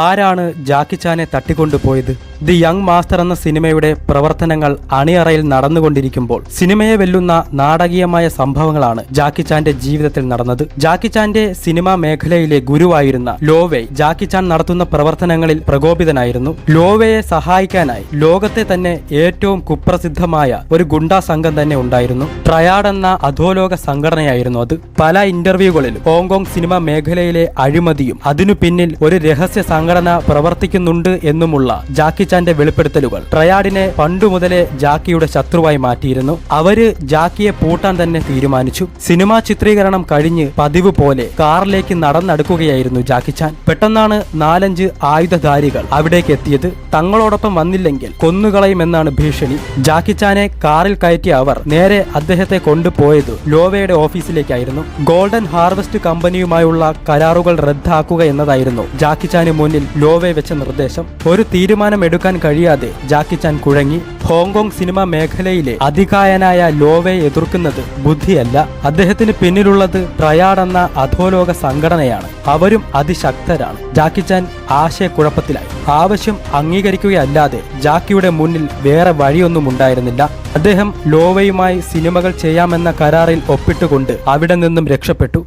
ആരാണ് ജാക്കി ചാനെ തട്ടിക്കൊണ്ടുപോയത്? The young master എന്ന സിനിമയുടെ പ്രവർത്തനങ്ങൾ അണിയറയിൽ നടന്നുകൊണ്ടിരിക്കുമ്പോൾ സിനിമയെ വെല്ലുന്ന നാടകീയമായ സംഭവങ്ങളാണ് ജാക്കി ചാന്റെ ജീവിതത്തിൽ നടന്നത്. ജാക്കി ചാന്റെ സിനിമാ മേഖലയിലെ ഗുരുവായിരുന്ന ലോവേ ജാക്കി ചാൻ നടത്തുന്ന പ്രവർത്തനങ്ങളിൽ പ്രകോപിതനായിരുന്നു. ലോവേയെ സഹായിക്കാനായി ലോകത്തെ തന്നെ ഏറ്റവും കുപ്രസിദ്ധമായ ഒരു ഗുണ്ടാ സംഘം തന്നെ ഉണ്ടായിരുന്നു. ട്രയാഡ് എന്ന അധോലോക സംഘടനയായിരുന്നു അത്. പല ഇന്റർവ്യൂകളിലും ഹോങ്കോങ് സിനിമാ മേഖലയിലെ അഴിമതിയും അതിനു പിന്നിൽ ഒരു രഹസ്യ സംഘടന പ്രവർത്തിക്കുന്നുണ്ട് എന്നുമുള്ള ജാക്കി ചാന്റെ വെളിപ്പെടുത്തലുകൾ ട്രയാഡിനെ പണ്ടുമുതലേ ജാക്കിയുടെ ശത്രുവായി മാറ്റിയിരുന്നു. അവര് ജാക്കിയെ പൂട്ടാൻ തന്നെ തീരുമാനിച്ചു. സിനിമാ ചിത്രീകരണം കഴിഞ്ഞ് പതിവ് പോലെ കാറിലേക്ക് നടന്നടുക്കുകയായിരുന്നു ജാക്കി ചാൻ. പെട്ടെന്നാണ് 4-5 ആയുധധാരികൾ അവിടേക്ക് എത്തിയത്. തങ്ങളോടൊപ്പം വന്നില്ലെങ്കിൽ കൊന്നുകളയുമെന്നാണ് ഭീഷണി. ജാക്കി ചാനെ കാറിൽ കയറ്റിയ അവർ നേരെ അദ്ദേഹത്തെ കൊണ്ടുപോയത് ലോവയുടെ ഓഫീസിലേക്കായിരുന്നു. ഗോൾഡൻ ഹാർവെസ്റ്റ് കമ്പനിയുമായുള്ള കരാറുകൾ റദ്ദാക്കുക എന്നതായിരുന്നു ജാക്കി ചാന് മുന്നിൽ ലോവെ വെച്ച നിർദ്ദേശം. ഒരു തീരുമാനം എടുക്കാൻ കഴിയാതെ ജാക്കി ചാൻ കുഴങ്ങി. ഹോങ്കോങ് സിനിമാ മേഖലയിലെ അതികായനായ ലോവയെ എതിർക്കുന്നത് ബുദ്ധിയല്ല. അദ്ദേഹത്തിന് പിന്നിലുള്ളത് ട്രയാഡ് എന്ന അധോലോക സംഘടനയാണ്. അവരും അതിശക്തരാണ്. ജാക്കി ചാൻ ആശയക്കുഴപ്പത്തിലായി. ആവശ്യം അംഗീകരിക്കുകയല്ലാതെ ജാക്കിയുടെ മുന്നിൽ വേറെ വഴിയൊന്നും ഉണ്ടായിരുന്നില്ല. അദ്ദേഹം ലോവയുമായി സിനിമകൾ ചെയ്യാമെന്ന കരാറിൽ ഒപ്പിട്ടുകൊണ്ട് അവിടെ നിന്നും രക്ഷപ്പെട്ടു.